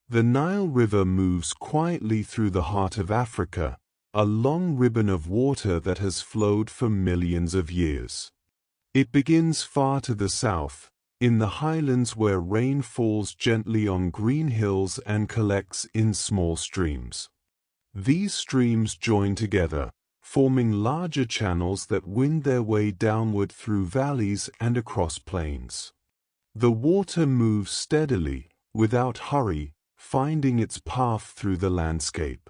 The Nile River moves quietly through the heart of Africa, a long ribbon of water that has flowed for millions of years. It begins far to the south, in the highlands where rain falls gently on green hills and collects in small streams. These streams join together, forming larger channels that wind their way downward through valleys and across plains. The water moves steadily, without hurry, finding its path through the landscape.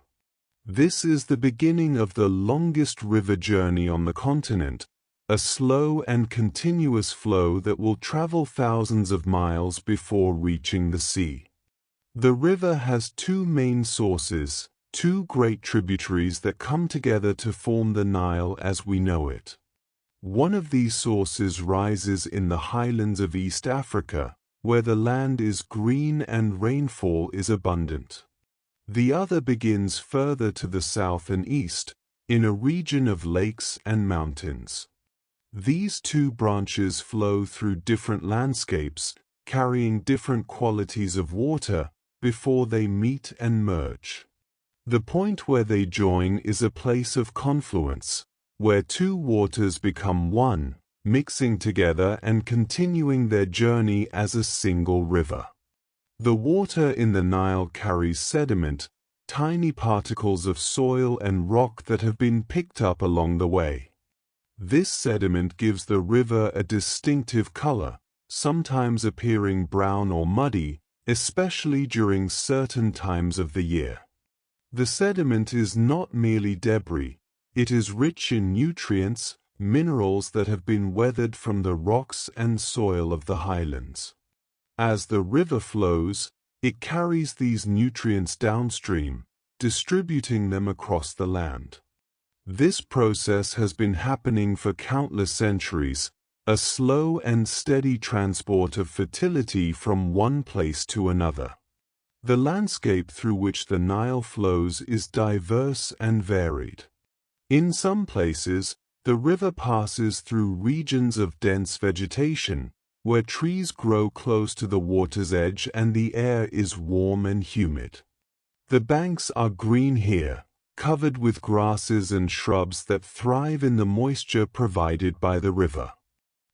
This is the beginning of the longest river journey on the continent, a slow and continuous flow that will travel thousands of miles before reaching the sea. The river has two main sources, two great tributaries that come together to form the Nile as we know it. One of these sources rises in the highlands of East Africa, where the land is green and rainfall is abundant. The other begins further to the south and east, in a region of lakes and mountains. These two branches flow through different landscapes, carrying different qualities of water, before they meet and merge. The point where they join is a place of confluence, where two waters become one, mixing together and continuing their journey as a single river. The water in the Nile carries sediment, tiny particles of soil and rock that have been picked up along the way. This sediment gives the river a distinctive color, sometimes appearing brown or muddy, especially during certain times of the year. The sediment is not merely debris, it is rich in nutrients, minerals that have been weathered from the rocks and soil of the highlands. As the river flows, it carries these nutrients downstream, distributing them across the land. This process has been happening for countless centuries, a slow and steady transport of fertility from one place to another. The landscape through which the Nile flows is diverse and varied. In some places, the river passes through regions of dense vegetation, where trees grow close to the water's edge and the air is warm and humid. The banks are green here, covered with grasses and shrubs that thrive in the moisture provided by the river.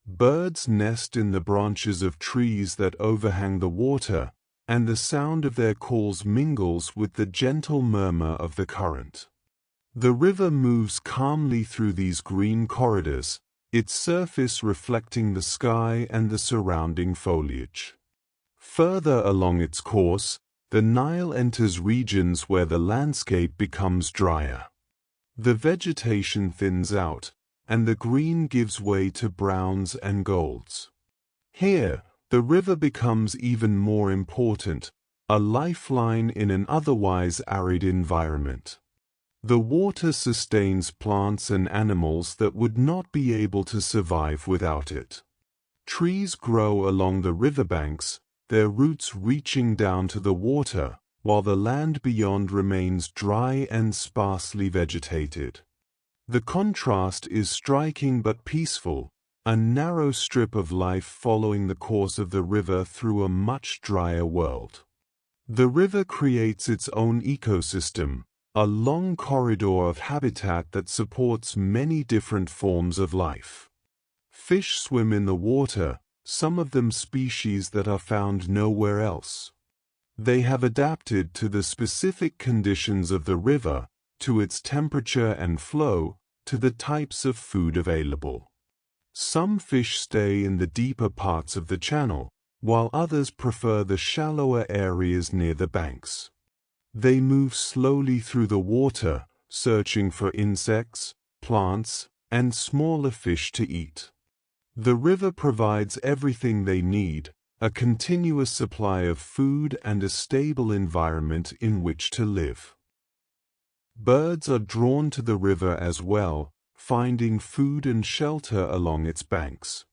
Birds nest in the branches of trees that overhang the water, and the sound of their calls mingles with the gentle murmur of the current. The river moves calmly through these green corridors, its surface reflecting the sky and the surrounding foliage. Further along its course, the Nile enters regions where the landscape becomes drier. The vegetation thins out, and the green gives way to browns and golds. Here, the river becomes even more important, a lifeline in an otherwise arid environment. The water sustains plants and animals that would not be able to survive without it. Trees grow along the riverbanks, their roots reaching down to the water, while the land beyond remains dry and sparsely vegetated. The contrast is striking but peaceful, a narrow strip of life following the course of the river through a much drier world. The river creates its own ecosystem, a long corridor of habitat that supports many different forms of life. Fish swim in the water, some of them species that are found nowhere else. They have adapted to the specific conditions of the river, to its temperature and flow, to the types of food available. Some fish stay in the deeper parts of the channel, while others prefer the shallower areas near the banks. They move slowly through the water, searching for insects, plants, and smaller fish to eat. The river provides everything they need, a continuous supply of food and a stable environment in which to live. Birds are drawn to the river as well, finding food and shelter along its banks.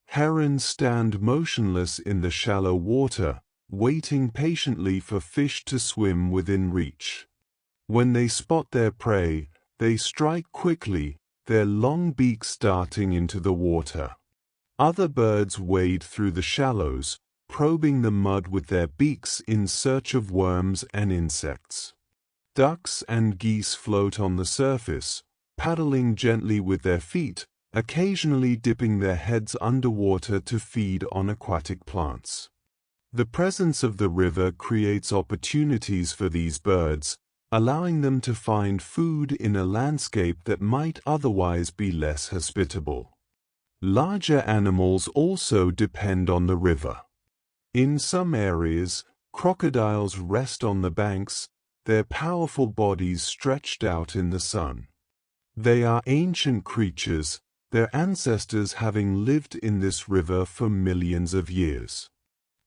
Herons stand motionless in the shallow water, waiting patiently for fish to swim within reach. When they spot their prey, they strike quickly, their long beaks darting into the water. Other birds wade through the shallows, probing the mud with their beaks in search of worms and insects. Ducks and geese float on the surface, paddling gently with their feet, occasionally dipping their heads underwater to feed on aquatic plants. The presence of the river creates opportunities for these birds, allowing them to find food in a landscape that might otherwise be less hospitable. Larger animals also depend on the river. In some areas, crocodiles rest on the banks, their powerful bodies stretched out in the sun. They are ancient creatures, their ancestors having lived in this river for millions of years.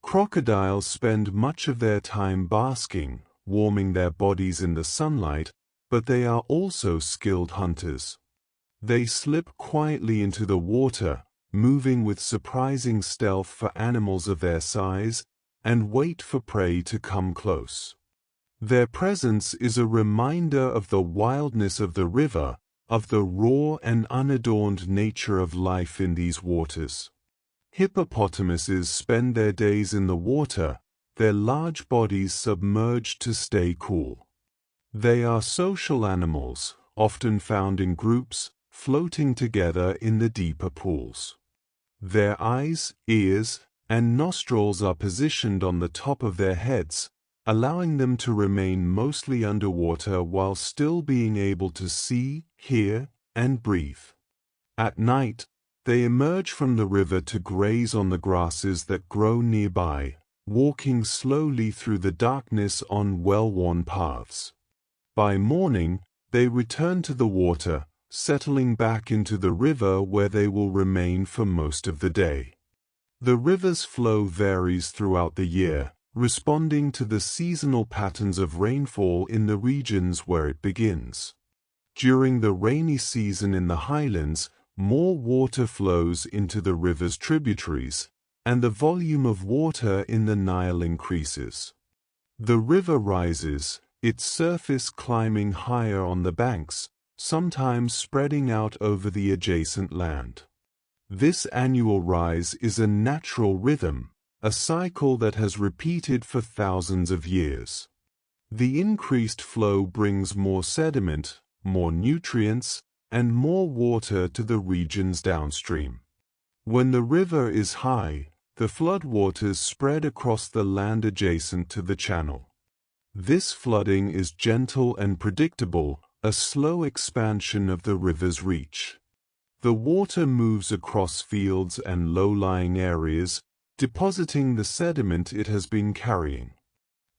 Crocodiles spend much of their time basking, warming their bodies in the sunlight, but they are also skilled hunters. They slip quietly into the water, moving with surprising stealth for animals of their size, and wait for prey to come close. Their presence is a reminder of the wildness of the river, of the raw and unadorned nature of life in these waters. Hippopotamuses spend their days in the water, their large bodies submerged to stay cool. They are social animals, often found in groups, floating together in the deeper pools. Their eyes, ears, and nostrils are positioned on the top of their heads, allowing them to remain mostly underwater while still being able to see, hear, and breathe. At night, they emerge from the river to graze on the grasses that grow nearby, walking slowly through the darkness on well-worn paths. By morning, they return to the water, settling back into the river where they will remain for most of the day. The river's flow varies throughout the year, responding to the seasonal patterns of rainfall in the regions where it begins. During the rainy season in the highlands, more water flows into the river's tributaries, and the volume of water in the Nile increases. The river rises, its surface climbing higher on the banks, sometimes spreading out over the adjacent land. This annual rise is a natural rhythm, a cycle that has repeated for thousands of years. The increased flow brings more sediment, more nutrients, and more water to the regions downstream. When the river is high, the floodwaters spread across the land adjacent to the channel. This flooding is gentle and predictable, a slow expansion of the river's reach. The water moves across fields and low-lying areas, depositing the sediment it has been carrying.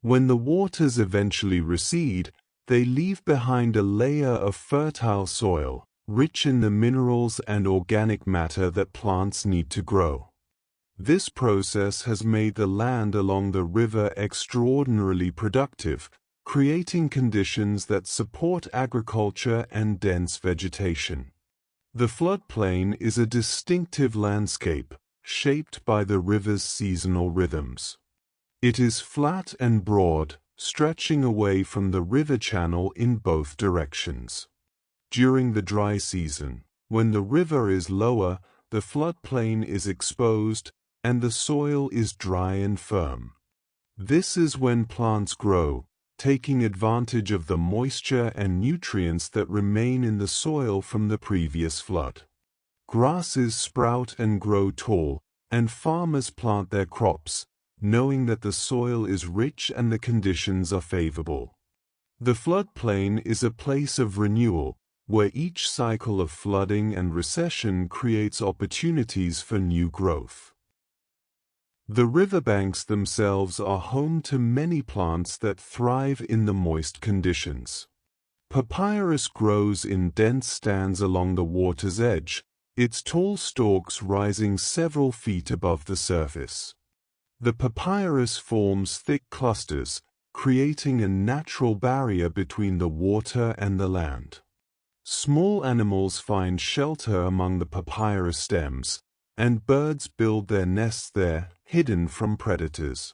When the waters eventually recede, they leave behind a layer of fertile soil, rich in the minerals and organic matter that plants need to grow. This process has made the land along the river extraordinarily productive, creating conditions that support agriculture and dense vegetation. The floodplain is a distinctive landscape, shaped by the river's seasonal rhythms. It is flat and broad, stretching away from the river channel in both directions. During the dry season, when the river is lower, the floodplain is exposed, and the soil is dry and firm. This is when plants grow, taking advantage of the moisture and nutrients that remain in the soil from the previous flood. Grasses sprout and grow tall, and farmers plant their crops, knowing that the soil is rich and the conditions are favorable. The floodplain is a place of renewal, where each cycle of flooding and recession creates opportunities for new growth. The riverbanks themselves are home to many plants that thrive in the moist conditions. Papyrus grows in dense stands along the water's edge, its tall stalks rising several feet above the surface. The papyrus forms thick clusters, creating a natural barrier between the water and the land. Small animals find shelter among the papyrus stems, and birds build their nests there, hidden from predators.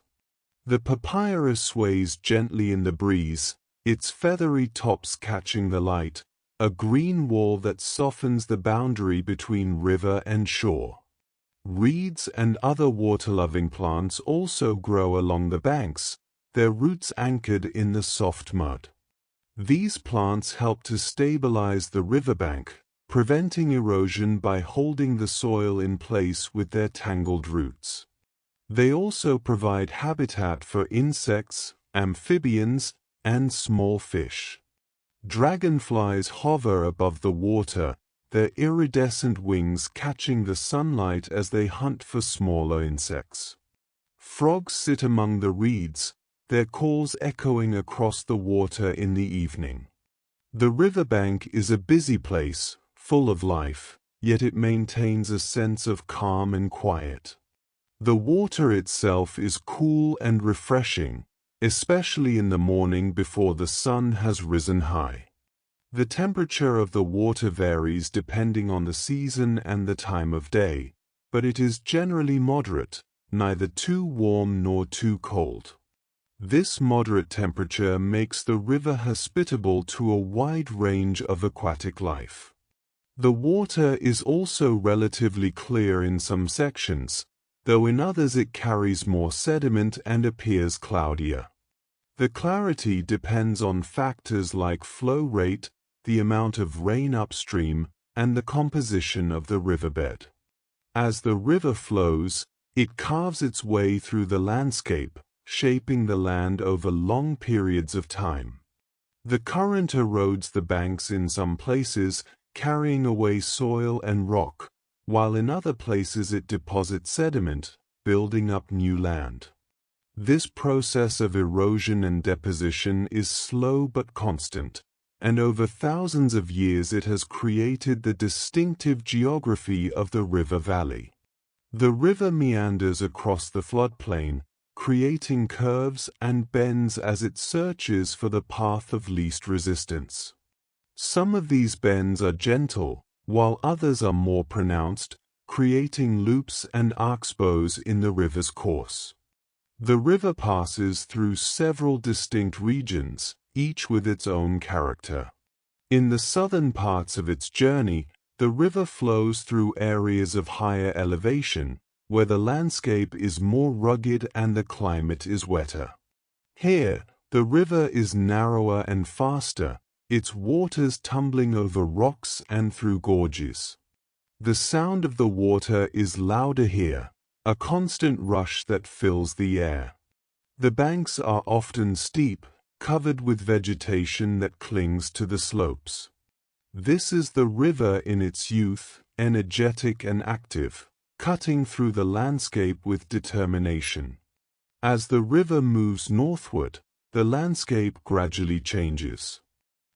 The papyrus sways gently in the breeze, its feathery tops catching the light, a green wall that softens the boundary between river and shore. Reeds and other water-loving plants also grow along the banks, their roots anchored in the soft mud. These plants help to stabilize the riverbank, preventing erosion by holding the soil in place with their tangled roots. They also provide habitat for insects, amphibians, and small fish. Dragonflies hover above the water, their iridescent wings catching the sunlight as they hunt for smaller insects. Frogs sit among the reeds, their calls echoing across the water in the evening. The riverbank is a busy place, full of life, yet it maintains a sense of calm and quiet. The water itself is cool and refreshing, especially in the morning before the sun has risen high. The temperature of the water varies depending on the season and the time of day, but it is generally moderate, neither too warm nor too cold. This moderate temperature makes the river hospitable to a wide range of aquatic life. The water is also relatively clear in some sections, though in others it carries more sediment and appears cloudier. The clarity depends on factors like flow rate, the amount of rain upstream, and the composition of the riverbed. As the river flows, it carves its way through the landscape, shaping the land over long periods of time. The current erodes the banks in some places, carrying away soil and rock, while in other places it deposits sediment, building up new land. This process of erosion and deposition is slow but constant, and over thousands of years it has created the distinctive geography of the river valley. The river meanders across the floodplain, creating curves and bends as it searches for the path of least resistance. Some of these bends are gentle, while others are more pronounced, creating loops and oxbows in the river's course. The river passes through several distinct regions, each with its own character. In the southern parts of its journey, the river flows through areas of higher elevation, where the landscape is more rugged and the climate is wetter. Here, the river is narrower and faster, its waters tumbling over rocks and through gorges. The sound of the water is louder here, a constant rush that fills the air. The banks are often steep, covered with vegetation that clings to the slopes. This is the river in its youth, energetic and active, cutting through the landscape with determination. As the river moves northward, the landscape gradually changes.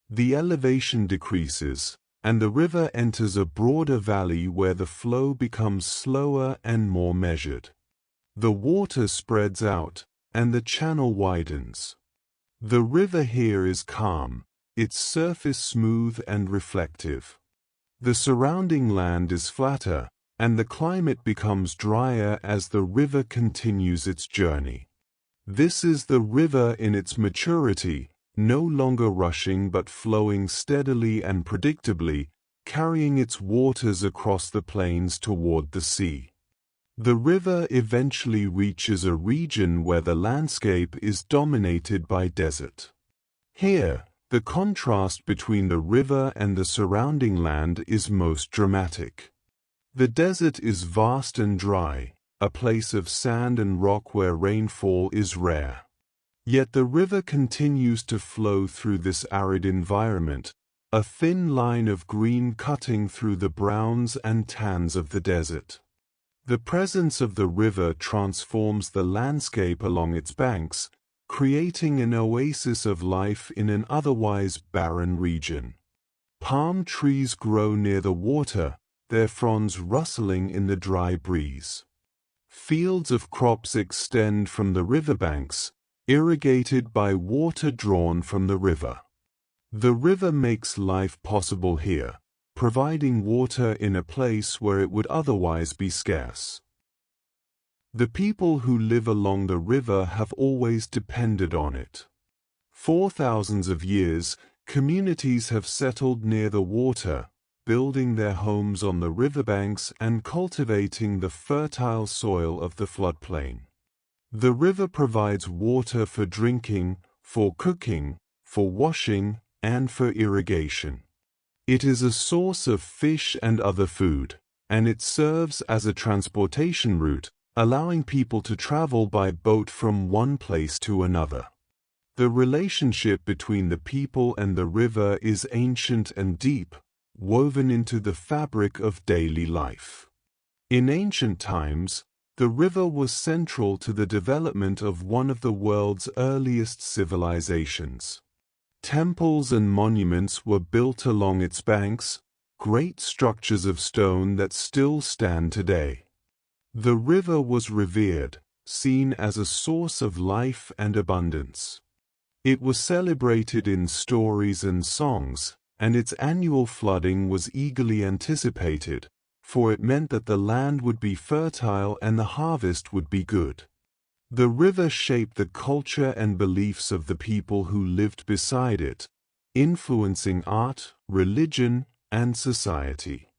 The elevation decreases, and the river enters a broader valley where the flow becomes slower and more measured. The water spreads out, and the channel widens. The river here is calm, its surface smooth and reflective. The surrounding land is flatter, and the climate becomes drier as the river continues its journey. This is the river in its maturity, no longer rushing but flowing steadily and predictably, carrying its waters across the plains toward the sea. The river eventually reaches a region where the landscape is dominated by desert. Here, the contrast between the river and the surrounding land is most dramatic. The desert is vast and dry, a place of sand and rock where rainfall is rare. Yet the river continues to flow through this arid environment, a thin line of green cutting through the browns and tans of the desert. The presence of the river transforms the landscape along its banks, creating an oasis of life in an otherwise barren region. Palm trees grow near the water, their fronds rustling in the dry breeze. Fields of crops extend from the riverbanks, irrigated by water drawn from the river. The river makes life possible here, providing water in a place where it would otherwise be scarce. The people who live along the river have always depended on it. For thousands of years, communities have settled near the water, building their homes on the riverbanks and cultivating the fertile soil of the floodplain. The river provides water for drinking, for cooking, for washing, and for irrigation. It is a source of fish and other food, and it serves as a transportation route, allowing people to travel by boat from one place to another. The relationship between the people and the river is ancient and deep, woven into the fabric of daily life. In ancient times, the river was central to the development of one of the world's earliest civilizations. Temples and monuments were built along its banks, great structures of stone that still stand today. The river was revered, seen as a source of life and abundance. It was celebrated in stories and songs, and its annual flooding was eagerly anticipated, for it meant that the land would be fertile and the harvest would be good. The river shaped the culture and beliefs of the people who lived beside it, influencing art, religion, and society.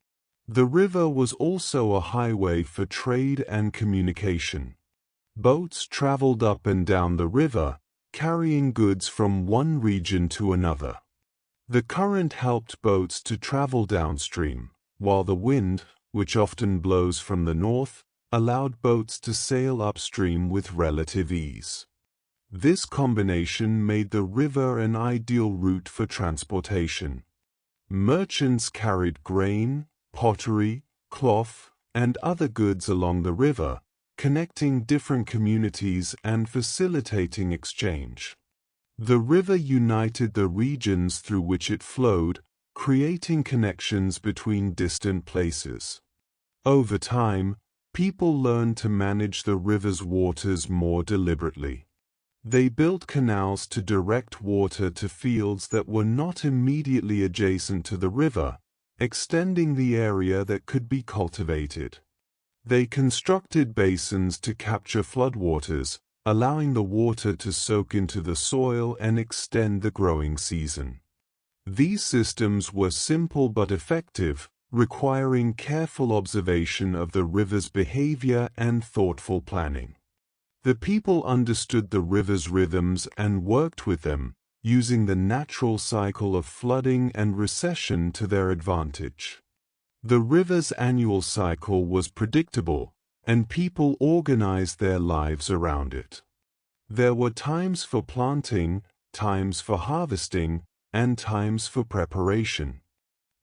The river was also a highway for trade and communication. Boats traveled up and down the river, carrying goods from one region to another. The current helped boats to travel downstream, while the wind, which often blows from the north, allowed boats to sail upstream with relative ease. This combination made the river an ideal route for transportation. Merchants carried grain, pottery, cloth, and other goods along the river, connecting different communities and facilitating exchange. The river united the regions through which it flowed, creating connections between distant places. Over time, people learned to manage the river's waters more deliberately. They built canals to direct water to fields that were not immediately adjacent to the river, extending the area that could be cultivated. They constructed basins to capture floodwaters, allowing the water to soak into the soil and extend the growing season. These systems were simple but effective, requiring careful observation of the river's behavior and thoughtful planning. The people understood the river's rhythms and worked with them, using the natural cycle of flooding and recession to their advantage. The river's annual cycle was predictable, and people organized their lives around it. There were times for planting, times for harvesting, and times for preparation.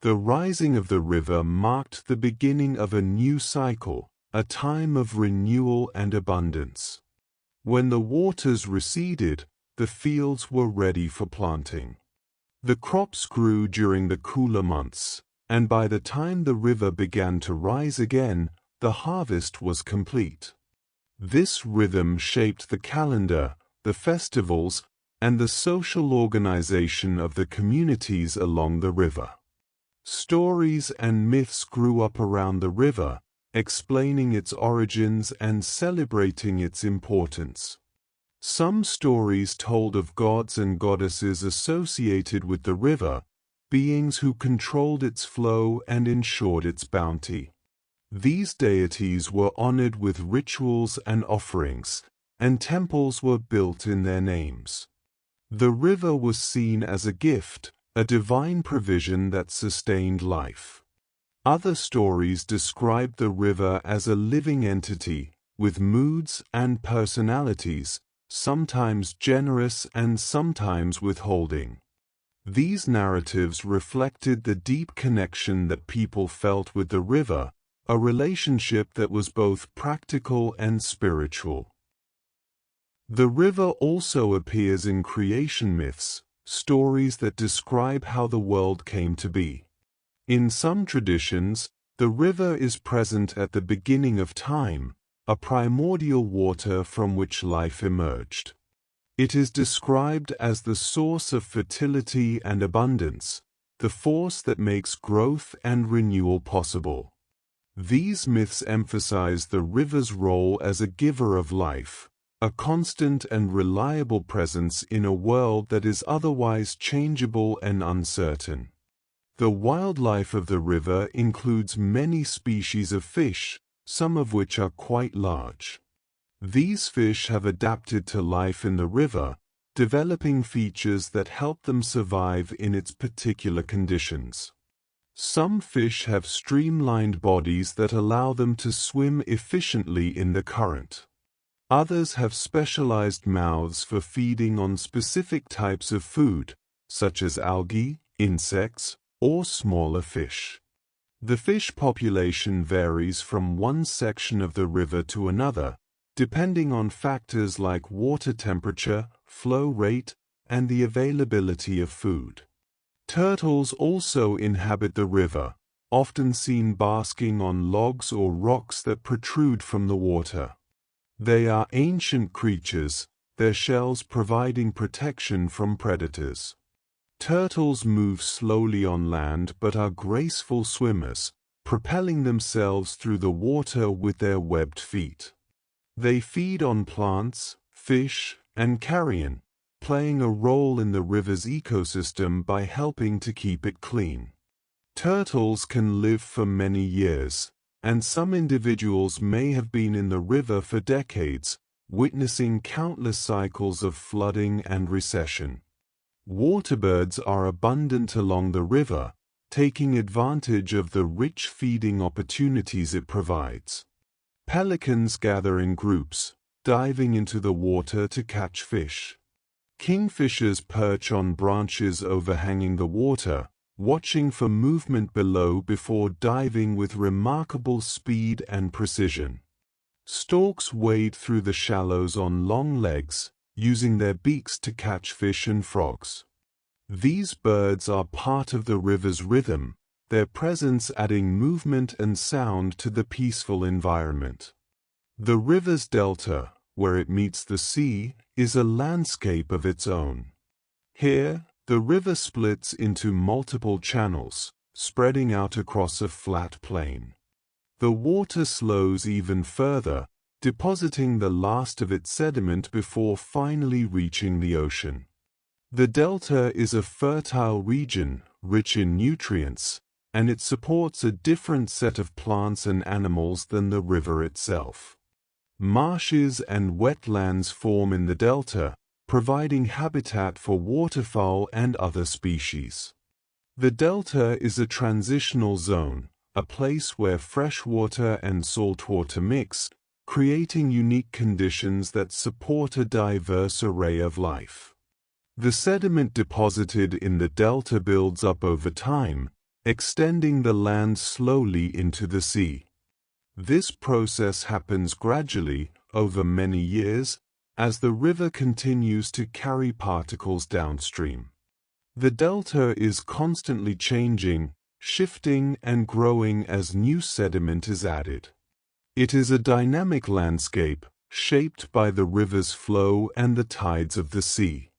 The rising of the river marked the beginning of a new cycle, a time of renewal and abundance. When the waters receded, the fields were ready for planting. The crops grew during the cooler months, and by the time the river began to rise again, the harvest was complete. This rhythm shaped the calendar, the festivals, and the social organization of the communities along the river. Stories and myths grew up around the river, explaining its origins and celebrating its importance. Some stories told of gods and goddesses associated with the river, beings who controlled its flow and ensured its bounty. These deities were honored with rituals and offerings, and temples were built in their names. The river was seen as a gift, a divine provision that sustained life. Other stories described the river as a living entity, with moods and personalities, sometimes generous and sometimes withholding. These narratives reflected the deep connection that people felt with the river, a relationship that was both practical and spiritual. The river also appears in creation myths, stories that describe how the world came to be. In some traditions, the river is present at the beginning of time, a primordial water from which life emerged. It is described as the source of fertility and abundance, the force that makes growth and renewal possible. These myths emphasize the river's role as a giver of life, a constant and reliable presence in a world that is otherwise changeable and uncertain. The wildlife of the river includes many species of fish, some of which are quite large. These fish have adapted to life in the river, developing features that help them survive in its particular conditions. Some fish have streamlined bodies that allow them to swim efficiently in the current. Others have specialized mouths for feeding on specific types of food, such as algae, insects, or smaller fish. The fish population varies from one section of the river to another, depending on factors like water temperature, flow rate, and the availability of food. Turtles also inhabit the river, often seen basking on logs or rocks that protrude from the water. They are ancient creatures, their shells providing protection from predators. Turtles move slowly on land but are graceful swimmers, propelling themselves through the water with their webbed feet. They feed on plants, fish, and carrion, playing a role in the river's ecosystem by helping to keep it clean. Turtles can live for many years, and some individuals may have been in the river for decades, witnessing countless cycles of flooding and recession. Waterbirds are abundant along the river, taking advantage of the rich feeding opportunities it provides. Pelicans gather in groups, diving into the water to catch fish. Kingfishers perch on branches overhanging the water, watching for movement below before diving with remarkable speed and precision. Storks wade through the shallows on long legs, using their beaks to catch fish and frogs. These birds are part of the river's rhythm, their presence adding movement and sound to the peaceful environment. The river's delta, where it meets the sea, is a landscape of its own. Here, the river splits into multiple channels, spreading out across a flat plain. The water slows even further, depositing the last of its sediment before finally reaching the ocean. The delta is a fertile region, rich in nutrients, and it supports a different set of plants and animals than the river itself. Marshes and wetlands form in the delta, providing habitat for waterfowl and other species. The delta is a transitional zone, a place where freshwater and saltwater mix, creating unique conditions that support a diverse array of life. The sediment deposited in the delta builds up over time, extending the land slowly into the sea. This process happens gradually, over many years, as the river continues to carry particles downstream. The delta is constantly changing, shifting and growing as new sediment is added. It is a dynamic landscape, shaped by the river's flow and the tides of the sea.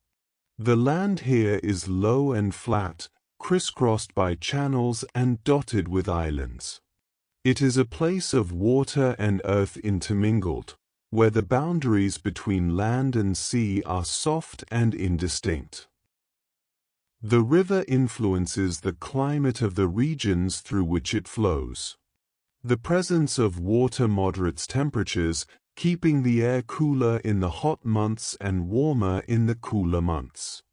The land here is low and flat, crisscrossed by channels and dotted with islands. It is a place of water and earth intermingled, where the boundaries between land and sea are soft and indistinct. The river influences the climate of the regions through which it flows. The presence of water moderates temperatures, keeping the air cooler in the hot months and warmer in the cooler months.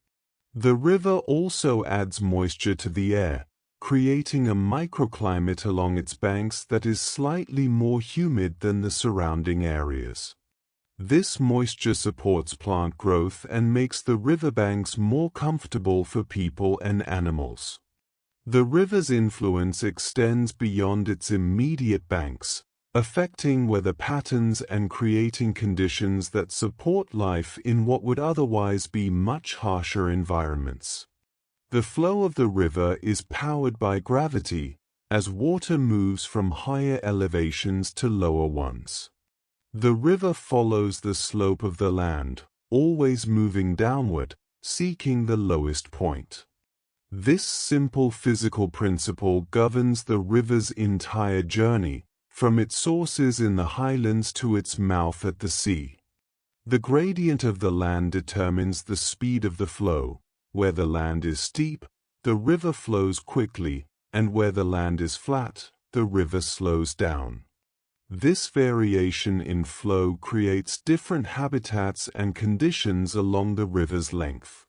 The river also adds moisture to the air, creating a microclimate along its banks that is slightly more humid than the surrounding areas. This moisture supports plant growth and makes the riverbanks more comfortable for people and animals. The river's influence extends beyond its immediate banks, affecting weather patterns and creating conditions that support life in what would otherwise be much harsher environments. The flow of the river is powered by gravity, as water moves from higher elevations to lower ones. The river follows the slope of the land, always moving downward, seeking the lowest point. This simple physical principle governs the river's entire journey, from its sources in the highlands to its mouth at the sea. The gradient of the land determines the speed of the flow. Where the land is steep, the river flows quickly, and where the land is flat, the river slows down. This variation in flow creates different habitats and conditions along the river's length.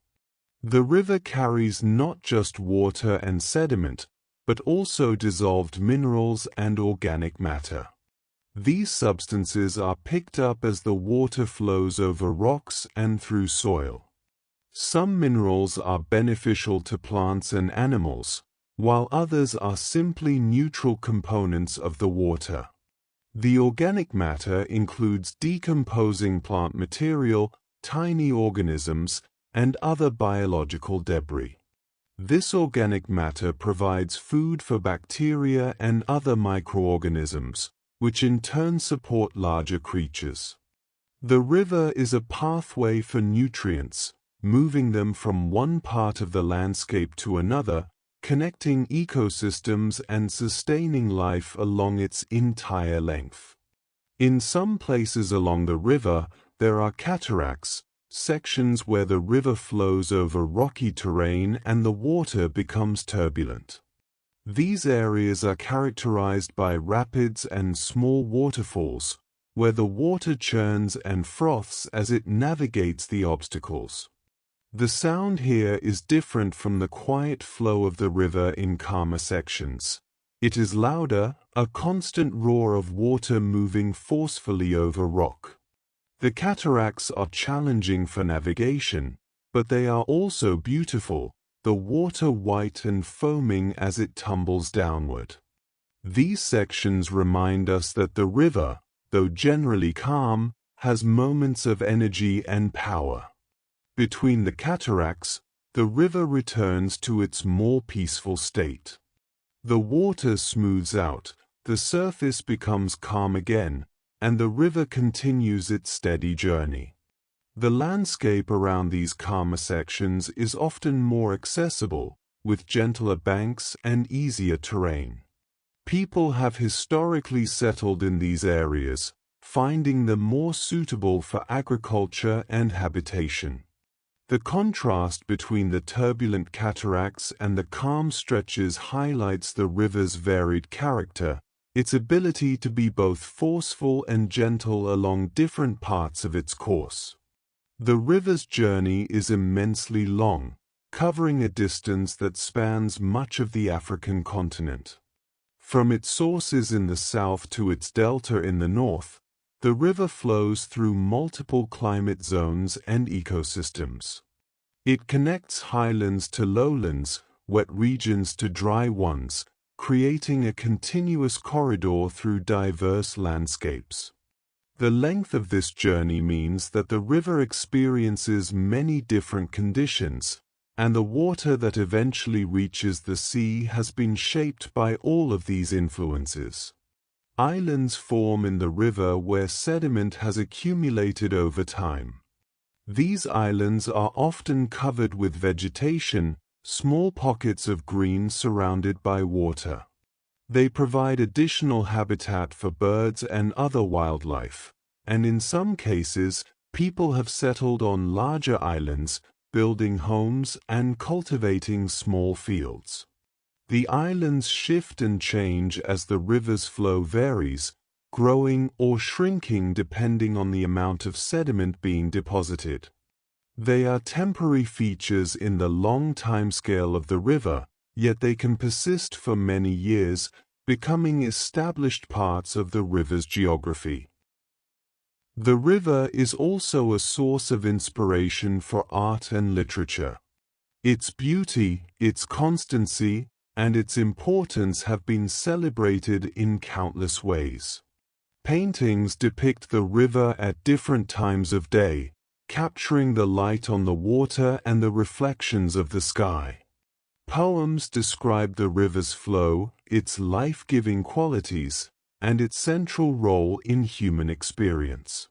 The river carries not just water and sediment, but also dissolved minerals and organic matter. These substances are picked up as the water flows over rocks and through soil. Some minerals are beneficial to plants and animals, while others are simply neutral components of the water. The organic matter includes decomposing plant material, tiny organisms, and other biological debris. This organic matter provides food for bacteria and other microorganisms, which in turn support larger creatures. The river is a pathway for nutrients, moving them from one part of the landscape to another, connecting ecosystems and sustaining life along its entire length. In some places along the river, there are cataracts, sections where the river flows over rocky terrain and the water becomes turbulent. These areas are characterized by rapids and small waterfalls, where the water churns and froths as it navigates the obstacles. The sound here is different from the quiet flow of the river in calmer sections. It is louder, a constant roar of water moving forcefully over rock. The cataracts are challenging for navigation, but they are also beautiful, the water white and foaming as it tumbles downward. These sections remind us that the river, though generally calm, has moments of energy and power. Between the cataracts, the river returns to its more peaceful state. The water smooths out, the surface becomes calm again, and the river continues its steady journey. The landscape around these calmer sections is often more accessible, with gentler banks and easier terrain. People have historically settled in these areas, finding them more suitable for agriculture and habitation. The contrast between the turbulent cataracts and the calm stretches highlights the river's varied character, its ability to be both forceful and gentle along different parts of its course. The river's journey is immensely long, covering a distance that spans much of the African continent. From its sources in the south to its delta in the north, the river flows through multiple climate zones and ecosystems. It connects highlands to lowlands, wet regions to dry ones, creating a continuous corridor through diverse landscapes. The length of this journey means that the river experiences many different conditions, and the water that eventually reaches the sea has been shaped by all of these influences. Islands form in the river where sediment has accumulated over time. These islands are often covered with vegetation, small pockets of green surrounded by water. They provide additional habitat for birds and other wildlife, and in some cases, people have settled on larger islands, building homes and cultivating small fields. The islands shift and change as the river's flow varies, growing or shrinking depending on the amount of sediment being deposited. They are temporary features in the long timescale of the river, yet they can persist for many years, becoming established parts of the river's geography. The river is also a source of inspiration for art and literature. Its beauty, its constancy, and its importance have been celebrated in countless ways. Paintings depict the river at different times of day, capturing the light on the water and the reflections of the sky. Poems describe the river's flow, its life-giving qualities, and its central role in human experience.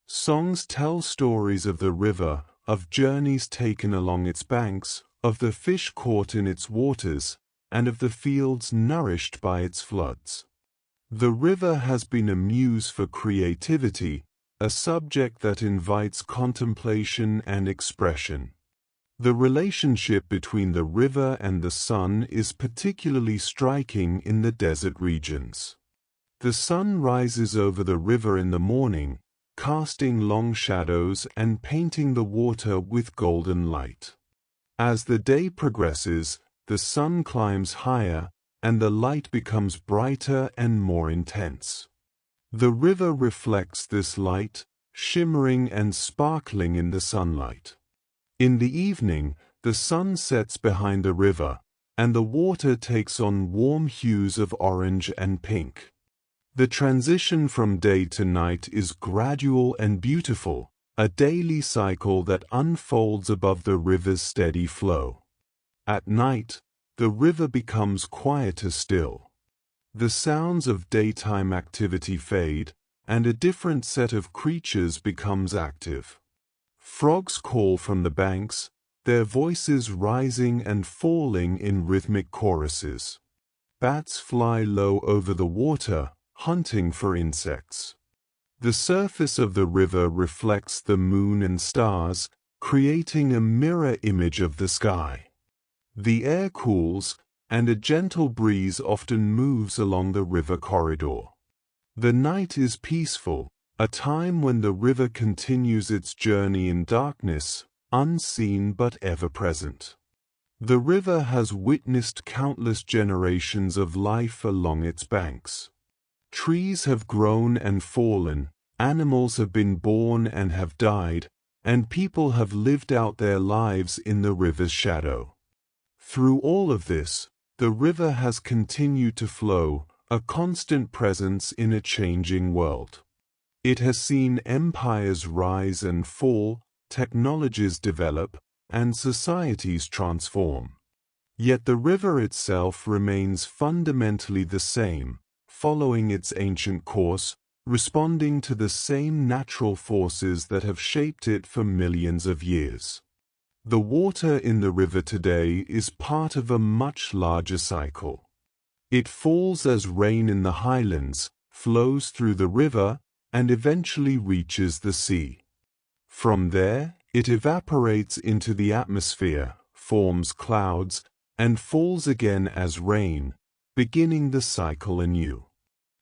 Songs tell stories of the river, of journeys taken along its banks, of the fish caught in its waters, and of the fields nourished by its floods. The river has been a muse for creativity, a subject that invites contemplation and expression. The relationship between the river and the sun is particularly striking in the desert regions. The sun rises over the river in the morning, casting long shadows and painting the water with golden light. As the day progresses, the sun climbs higher, and the light becomes brighter and more intense. The river reflects this light, shimmering and sparkling in the sunlight. In the evening, the sun sets behind the river, and the water takes on warm hues of orange and pink. The transition from day to night is gradual and beautiful, a daily cycle that unfolds above the river's steady flow. At night, the river becomes quieter still. The sounds of daytime activity fade, and a different set of creatures becomes active. Frogs call from the banks, their voices rising and falling in rhythmic choruses. Bats fly low over the water, hunting for insects. The surface of the river reflects the moon and stars, creating a mirror image of the sky. The air cools, and a gentle breeze often moves along the river corridor. The night is peaceful, a time when the river continues its journey in darkness, unseen but ever present. The river has witnessed countless generations of life along its banks. Trees have grown and fallen, animals have been born and have died, and people have lived out their lives in the river's shadow. Through all of this, the river has continued to flow, a constant presence in a changing world. It has seen empires rise and fall, technologies develop, and societies transform. Yet the river itself remains fundamentally the same, following its ancient course, responding to the same natural forces that have shaped it for millions of years. The water in the river today is part of a much larger cycle. It falls as rain in the highlands, flows through the river, and eventually reaches the sea. From there, it evaporates into the atmosphere, forms clouds, and falls again as rain, beginning the cycle anew.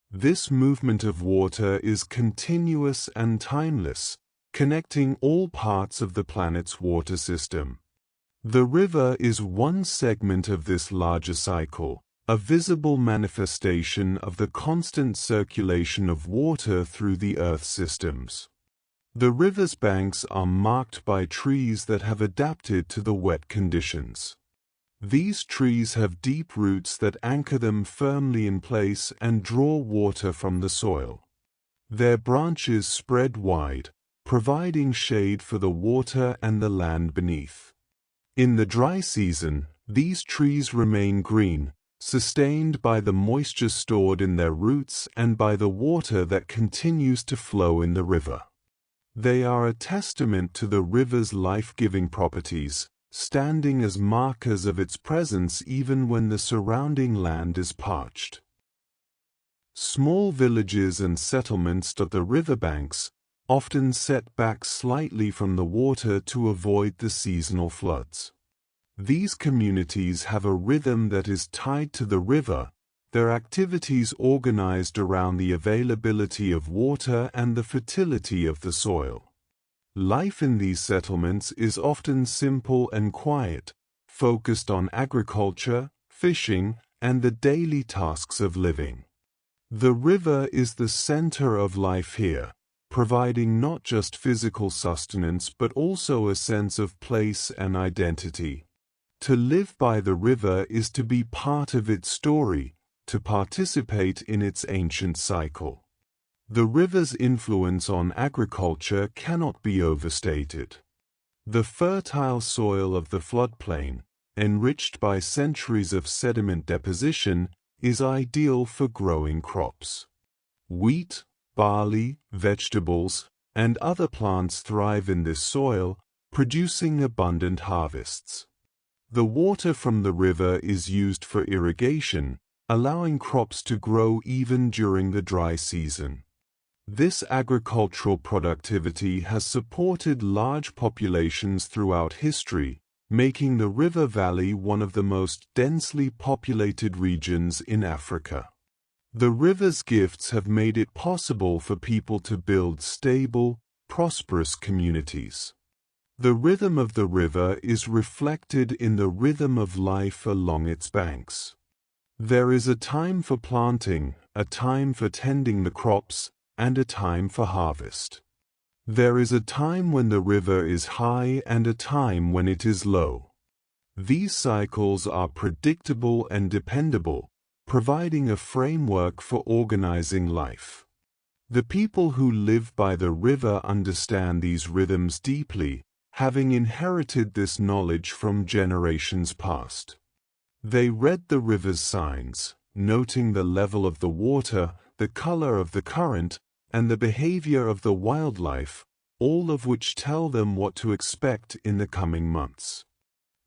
This movement of water is continuous and timeless, connecting all parts of the planet's water system. The river is one segment of this larger cycle, a visible manifestation of the constant circulation of water through the Earth's systems. The river's banks are marked by trees that have adapted to the wet conditions. These trees have deep roots that anchor them firmly in place and draw water from the soil. Their branches spread wide, providing shade for the water and the land beneath. In the dry season, these trees remain green, sustained by the moisture stored in their roots and by the water that continues to flow in the river. They are a testament to the river's life-giving properties, standing as markers of its presence even when the surrounding land is parched. Small villages and settlements dot the riverbanks, often set back slightly from the water to avoid the seasonal floods. These communities have a rhythm that is tied to the river, their activities organized around the availability of water and the fertility of the soil. Life in these settlements is often simple and quiet, focused on agriculture, fishing, and the daily tasks of living. The river is the center of life here, providing not just physical sustenance but also a sense of place and identity. To live by the river is to be part of its story, to participate in its ancient cycle. The river's influence on agriculture cannot be overstated. The fertile soil of the floodplain, enriched by centuries of sediment deposition, is ideal for growing crops. Wheat, barley, vegetables, and other plants thrive in this soil, producing abundant harvests. The water from the river is used for irrigation, allowing crops to grow even during the dry season. This agricultural productivity has supported large populations throughout history, making the river valley one of the most densely populated regions in Africa. The river's gifts have made it possible for people to build stable, prosperous communities. The rhythm of the river is reflected in the rhythm of life along its banks. There is a time for planting, a time for tending the crops, and a time for harvest. There is a time when the river is high and a time when it is low. These cycles are predictable and dependable, providing a framework for organizing life. The people who live by the river understand these rhythms deeply, having inherited this knowledge from generations past. They read the river's signs, noting the level of the water, the color of the current, and the behavior of the wildlife, all of which tell them what to expect in the coming months.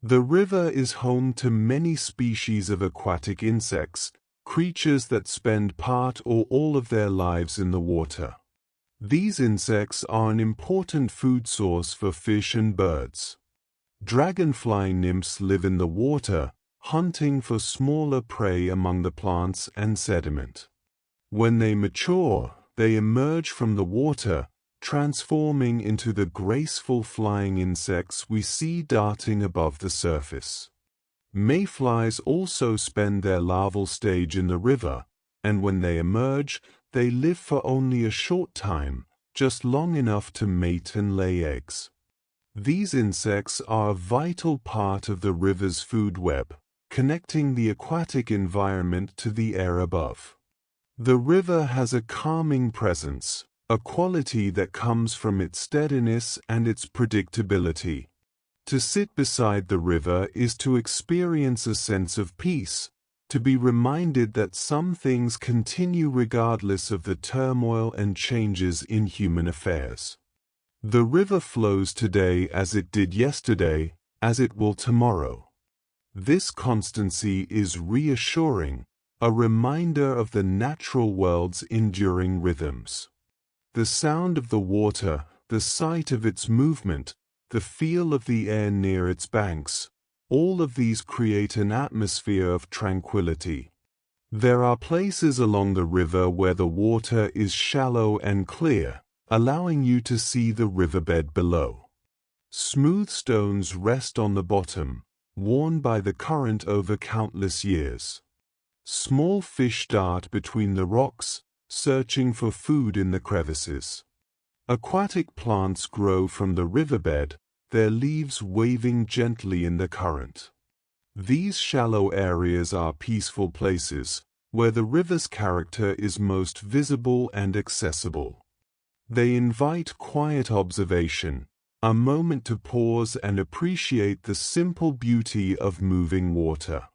The river is home to many species of aquatic insects, creatures that spend part or all of their lives in the water. These insects are an important food source for fish and birds. Dragonfly nymphs live in the water, hunting for smaller prey among the plants and sediment. When they mature, they emerge from the water, transforming into the graceful flying insects we see darting above the surface. Mayflies also spend their larval stage in the river, and when they emerge, they live for only a short time, just long enough to mate and lay eggs. These insects are a vital part of the river's food web, connecting the aquatic environment to the air above. The river has a calming presence, a quality that comes from its steadiness and its predictability. To sit beside the river is to experience a sense of peace, to be reminded that some things continue regardless of the turmoil and changes in human affairs. The river flows today as it did yesterday, as it will tomorrow. This constancy is reassuring, a reminder of the natural world's enduring rhythms. The sound of the water, the sight of its movement, the feel of the air near its banks, all of these create an atmosphere of tranquility. There are places along the river where the water is shallow and clear, allowing you to see the riverbed below. Smooth stones rest on the bottom, worn by the current over countless years. Small fish dart between the rocks, searching for food in the crevices. Aquatic plants grow from the riverbed, their leaves waving gently in the current. These shallow areas are peaceful places, where the river's character is most visible and accessible. They invite quiet observation, a moment to pause and appreciate the simple beauty of moving water.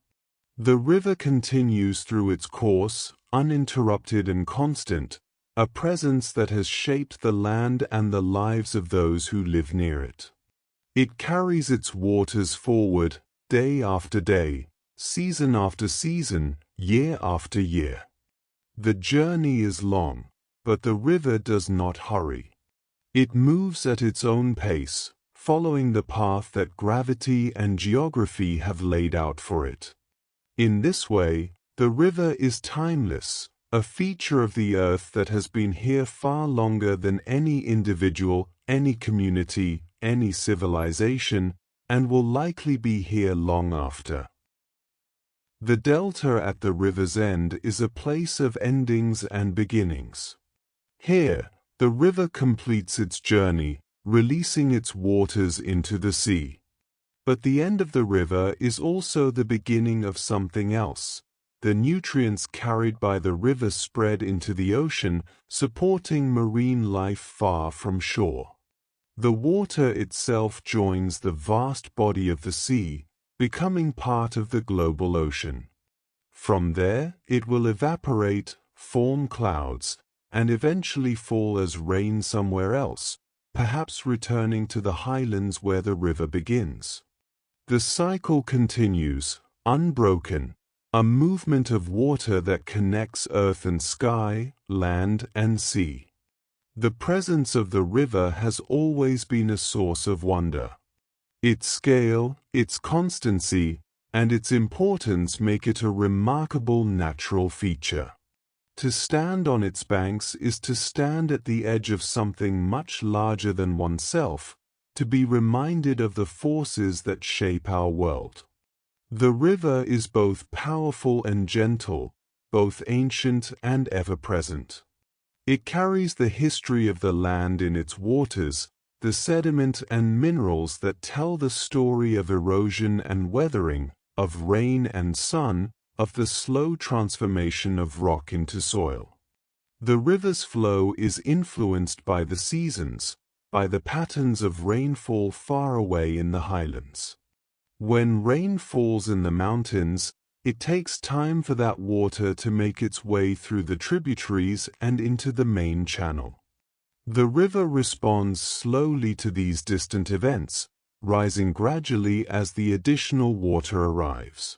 The river continues through its course, uninterrupted and constant, a presence that has shaped the land and the lives of those who live near it. It carries its waters forward, day after day, season after season, year after year. The journey is long, but the river does not hurry. It moves at its own pace, following the path that gravity and geography have laid out for it. In this way, the river is timeless, a feature of the earth that has been here far longer than any individual, any community, any civilization, and will likely be here long after. The delta at the river's end is a place of endings and beginnings. Here, the river completes its journey, releasing its waters into the sea. But the end of the river is also the beginning of something else. The nutrients carried by the river spread into the ocean, supporting marine life far from shore. The water itself joins the vast body of the sea, becoming part of the global ocean. From there, it will evaporate, form clouds, and eventually fall as rain somewhere else, perhaps returning to the highlands where the river begins. The cycle continues, unbroken, a movement of water that connects earth and sky, land and sea. The presence of the river has always been a source of wonder. Its scale, its constancy, and its importance make it a remarkable natural feature. To stand on its banks is to stand at the edge of something much larger than oneself, to be reminded of the forces that shape our world. The river is both powerful and gentle, both ancient and ever-present. It carries the history of the land in its waters, the sediment and minerals that tell the story of erosion and weathering, of rain and sun, of the slow transformation of rock into soil. The river's flow is influenced by the seasons, by the patterns of rainfall far away in the highlands. When rain falls in the mountains, it takes time for that water to make its way through the tributaries and into the main channel. The river responds slowly to these distant events, rising gradually as the additional water arrives.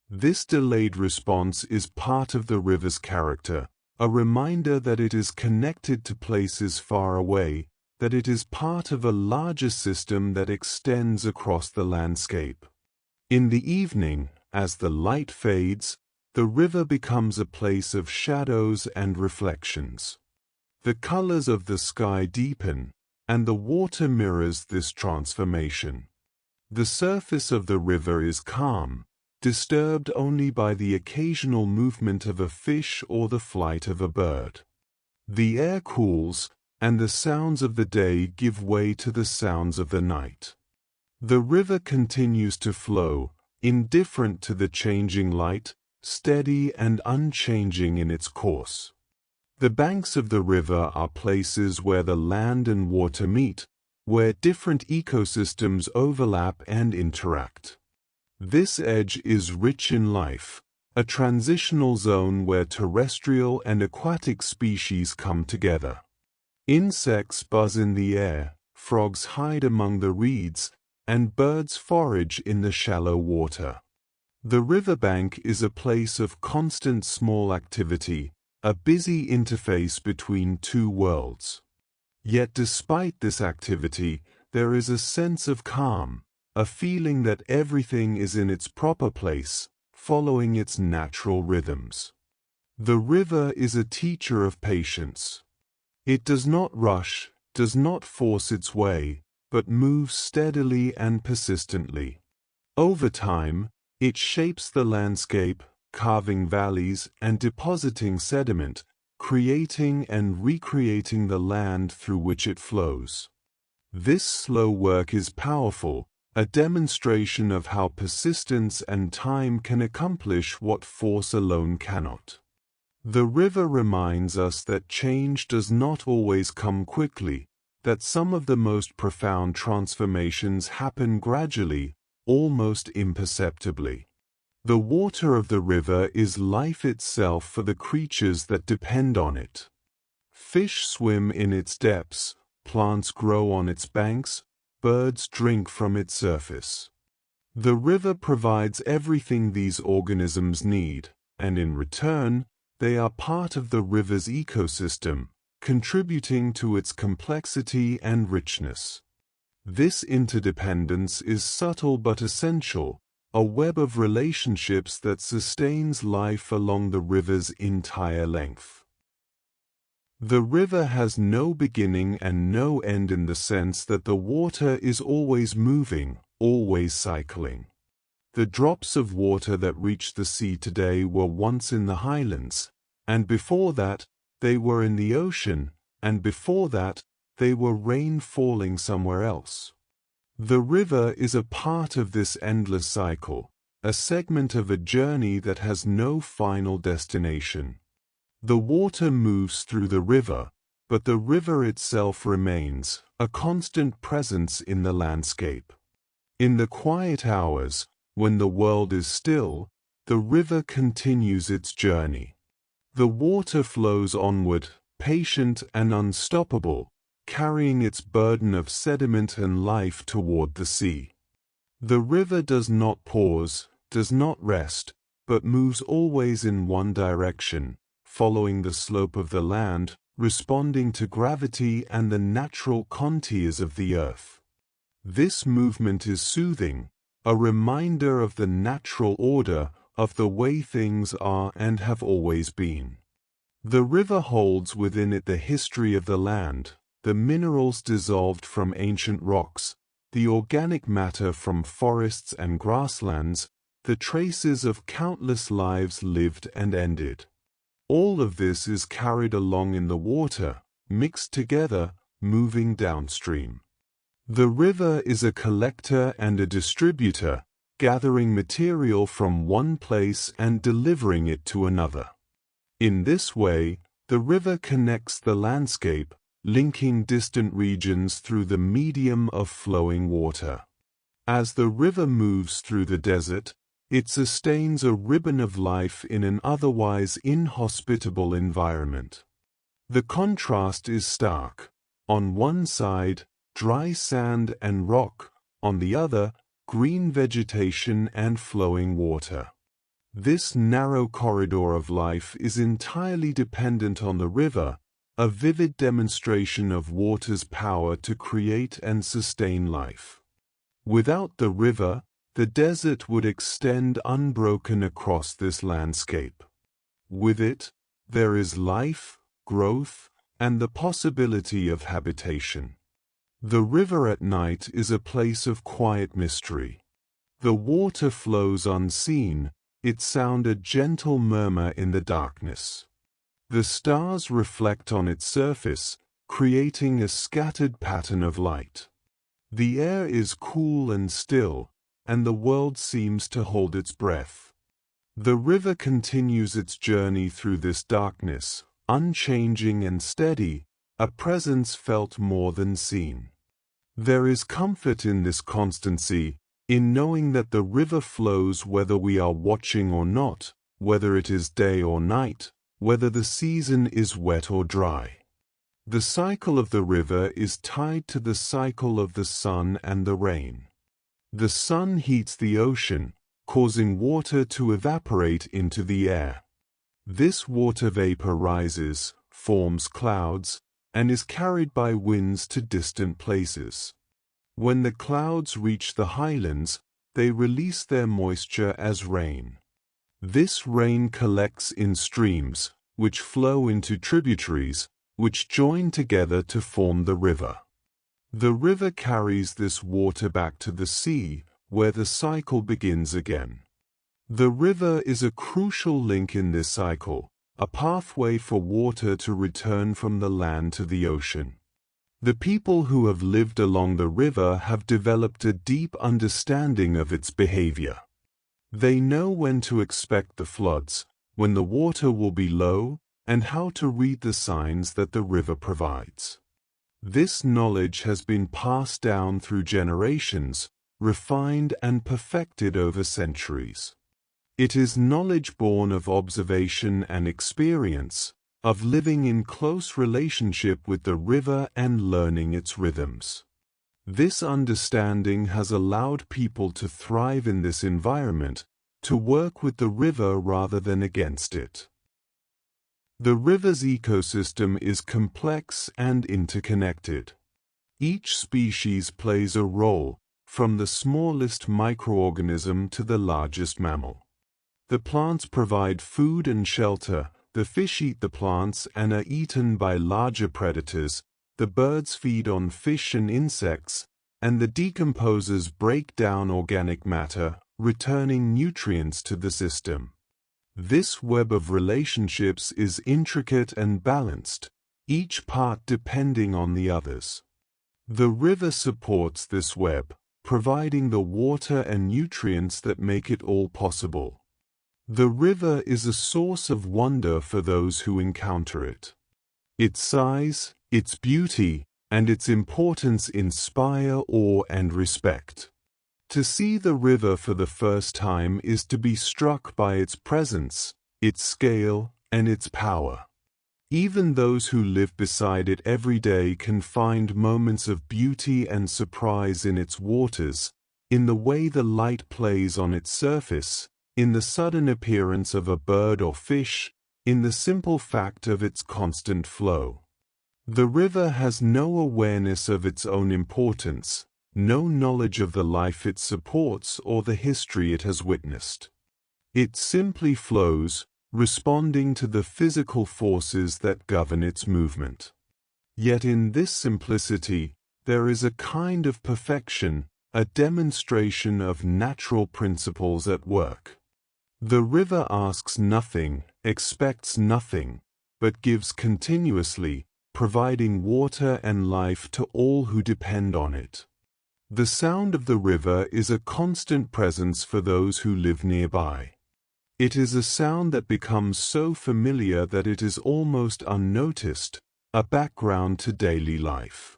This delayed response is part of the river's character, a reminder that it is connected to places far away, that it is part of a larger system that extends across the landscape. In the evening, as the light fades, the river becomes a place of shadows and reflections. The colors of the sky deepen, and the water mirrors this transformation. The surface of the river is calm, disturbed only by the occasional movement of a fish or the flight of a bird. The air cools, and the sounds of the day give way to the sounds of the night. The river continues to flow, indifferent to the changing light, steady and unchanging in its course. The banks of the river are places where the land and water meet, where different ecosystems overlap and interact. This edge is rich in life, a transitional zone where terrestrial and aquatic species come together. Insects buzz in the air, frogs hide among the reeds, and birds forage in the shallow water. The riverbank is a place of constant small activity, a busy interface between two worlds. Yet despite this activity, there is a sense of calm, a feeling that everything is in its proper place, following its natural rhythms. The river is a teacher of patience. It does not rush, does not force its way, but moves steadily and persistently. Over time, it shapes the landscape, carving valleys and depositing sediment, creating and recreating the land through which it flows. This slow work is powerful, a demonstration of how persistence and time can accomplish what force alone cannot. The river reminds us that change does not always come quickly, that some of the most profound transformations happen gradually, almost imperceptibly. The water of the river is life itself for the creatures that depend on it. Fish swim in its depths, plants grow on its banks, birds drink from its surface. The river provides everything these organisms need, and in return, they are part of the river's ecosystem, contributing to its complexity and richness. This interdependence is subtle but essential, a web of relationships that sustains life along the river's entire length. The river has no beginning and no end in the sense that the water is always moving, always cycling. The drops of water that reach the sea today were once in the highlands, and before that, they were in the ocean, and before that, they were rain falling somewhere else. The river is a part of this endless cycle, a segment of a journey that has no final destination. The water moves through the river, but the river itself remains, a constant presence in the landscape. In the quiet hours, when the world is still, the river continues its journey. The water flows onward, patient and unstoppable, carrying its burden of sediment and life toward the sea. The river does not pause, does not rest, but moves always in one direction, following the slope of the land, responding to gravity and the natural contours of the earth. This movement is soothing, a reminder of the natural order of the way things are and have always been. The river holds within it the history of the land, the minerals dissolved from ancient rocks, the organic matter from forests and grasslands, the traces of countless lives lived and ended. All of this is carried along in the water, mixed together, moving downstream. The river is a collector and a distributor, gathering material from one place and delivering it to another. In this way, the river connects the landscape, linking distant regions through the medium of flowing water. As the river moves through the desert, it sustains a ribbon of life in an otherwise inhospitable environment. The contrast is stark. On one side, dry sand and rock, on the other, green vegetation and flowing water. This narrow corridor of life is entirely dependent on the river, a vivid demonstration of water's power to create and sustain life. Without the river, the desert would extend unbroken across this landscape. With it, there is life, growth, and the possibility of habitation. The river at night is a place of quiet mystery. The water flows unseen, its sound a gentle murmur in the darkness. The stars reflect on its surface, creating a scattered pattern of light. The air is cool and still, and the world seems to hold its breath. The river continues its journey through this darkness, unchanging and steady, a presence felt more than seen. There is comfort in this constancy, in knowing that the river flows whether we are watching or not, whether it is day or night, whether the season is wet or dry. The cycle of the river is tied to the cycle of the sun and the rain. The sun heats the ocean, causing water to evaporate into the air. This water vapor rises, forms clouds, and is carried by winds to distant places. When the clouds reach the highlands, they release their moisture as rain. This rain collects in streams, which flow into tributaries, which join together to form the river. The river carries this water back to the sea, where the cycle begins again. The river is a crucial link in this cycle, a pathway for water to return from the land to the ocean. The people who have lived along the river have developed a deep understanding of its behavior. They know when to expect the floods, when the water will be low, and how to read the signs that the river provides. This knowledge has been passed down through generations, refined and perfected over centuries. It is knowledge born of observation and experience, of living in close relationship with the river and learning its rhythms. This understanding has allowed people to thrive in this environment, to work with the river rather than against it. The river's ecosystem is complex and interconnected. Each species plays a role, from the smallest microorganism to the largest mammal. The plants provide food and shelter, the fish eat the plants and are eaten by larger predators, the birds feed on fish and insects, and the decomposers break down organic matter, returning nutrients to the system. This web of relationships is intricate and balanced, each part depending on the others. The river supports this web, providing the water and nutrients that make it all possible. The river is a source of wonder for those who encounter it. Its size, its beauty, and its importance inspire awe and respect. To see the river for the first time is to be struck by its presence, its scale, and its power. Even those who live beside it every day can find moments of beauty and surprise in its waters, in the way the light plays on its surface, in the sudden appearance of a bird or fish, in the simple fact of its constant flow. The river has no awareness of its own importance. no knowledge of the life it supports or the history it has witnessed. It simply flows, responding to the physical forces that govern its movement. Yet in this simplicity, there is a kind of perfection, a demonstration of natural principles at work. The river asks nothing, expects nothing, but gives continuously, providing water and life to all who depend on it. The sound of the river is a constant presence for those who live nearby. It is a sound that becomes so familiar that it is almost unnoticed, a background to daily life.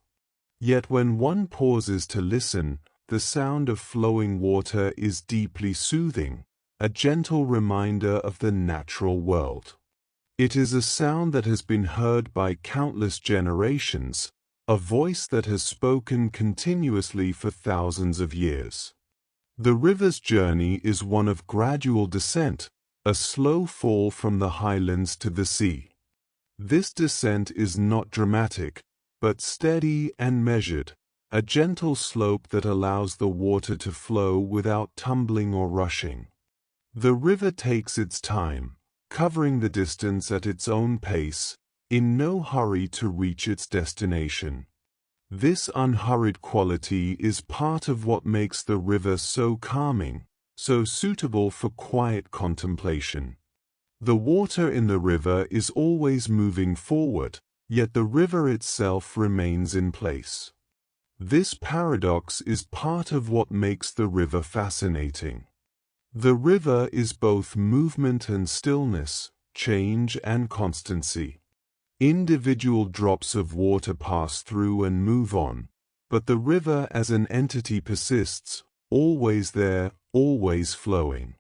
Yet when one pauses to listen, the sound of flowing water is deeply soothing, a gentle reminder of the natural world. It is a sound that has been heard by countless generations, a voice that has spoken continuously for thousands of years. The river's journey is one of gradual descent, a slow fall from the highlands to the sea. This descent is not dramatic, but steady and measured, a gentle slope that allows the water to flow without tumbling or rushing. The river takes its time, covering the distance at its own pace, in no hurry to reach its destination. This unhurried quality is part of what makes the river so calming, so suitable for quiet contemplation. The water in the river is always moving forward, yet the river itself remains in place. This paradox is part of what makes the river fascinating. The river is both movement and stillness, change and constancy. Individual drops of water pass through and move on, but the river as an entity persists, always there, always flowing.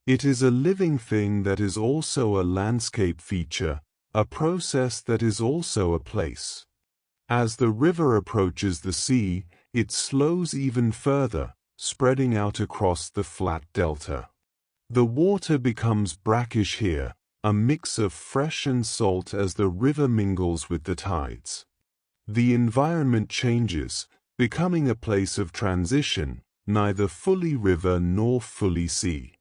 It is a living thing that is also a landscape feature, a process that is also a place. As the river approaches the sea, it slows even further, spreading out across the flat delta. The water becomes brackish here, a mix of fresh and salt as the river mingles with the tides. The environment changes, becoming a place of transition, neither fully river nor fully sea.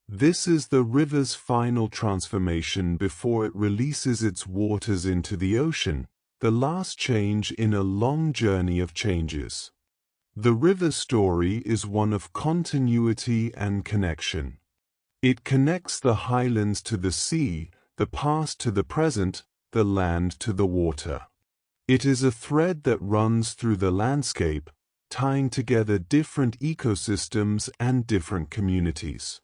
This is the river's final transformation before it releases its waters into the ocean, the last change in a long journey of changes. The river's story is one of continuity and connection. It connects the highlands to the sea, the past to the present, the land to the water. It is a thread that runs through the landscape, tying together different ecosystems and different communities.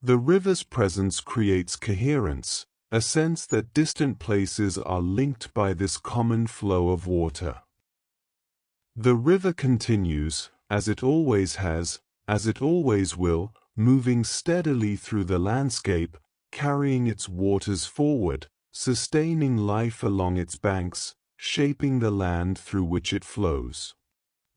The river's presence creates coherence, a sense that distant places are linked by this common flow of water. The river continues, as it always has, as it always will, moving steadily through the landscape, carrying its waters forward, sustaining life along its banks, shaping the land through which it flows.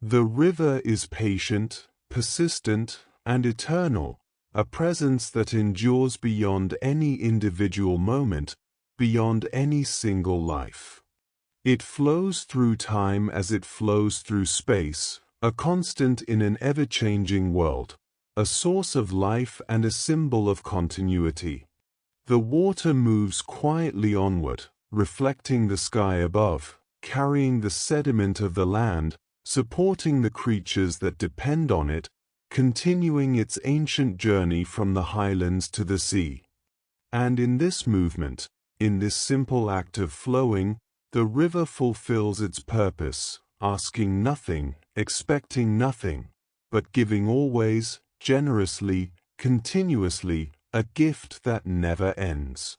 The river is patient, persistent, and eternal, a presence that endures beyond any individual moment, beyond any single life. It flows through time as it flows through space, a constant in an ever-changing world, a source of life and a symbol of continuity. The water moves quietly onward, reflecting the sky above, carrying the sediment of the land, supporting the creatures that depend on it, continuing its ancient journey from the highlands to the sea. And in this movement, in this simple act of flowing, the river fulfills its purpose, asking nothing, expecting nothing, but giving always, generously, continuously, a gift that never ends.